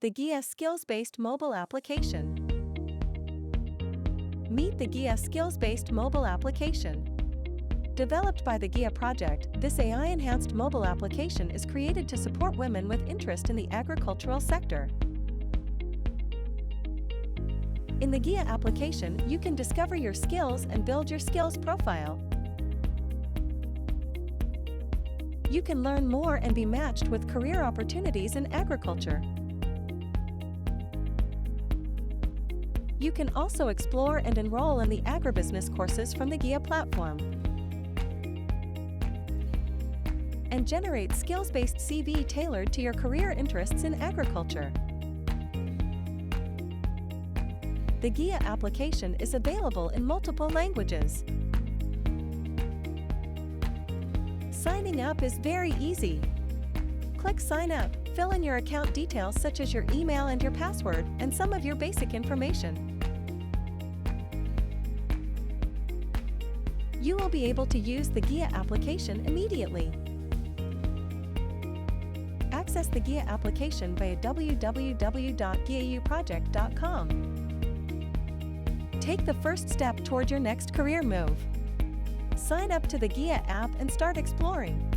the GAEA Skills-Based Mobile Application. Meet the GAEA Skills-Based Mobile Application. Developed by the GAEA project, this AI-enhanced mobile application is created to support women with interest in the agricultural sector. In the GAEA application, you can discover your skills and build your skills profile. You can learn more and be matched with career opportunities in agriculture. You can also explore and enroll in the agribusiness courses from the GAEA platform, and generate skills-based CV tailored to your career interests in agriculture. The GAEA application is available in multiple languages. Signing up is very easy. Click Sign Up, fill in your account details such as your email and your password, and some of your basic information. You will be able to use the GAEA application immediately. Access the GAEA application via www.gaeuproject.com. Take the first step toward your next career move. Sign up to the GAEA app and start exploring.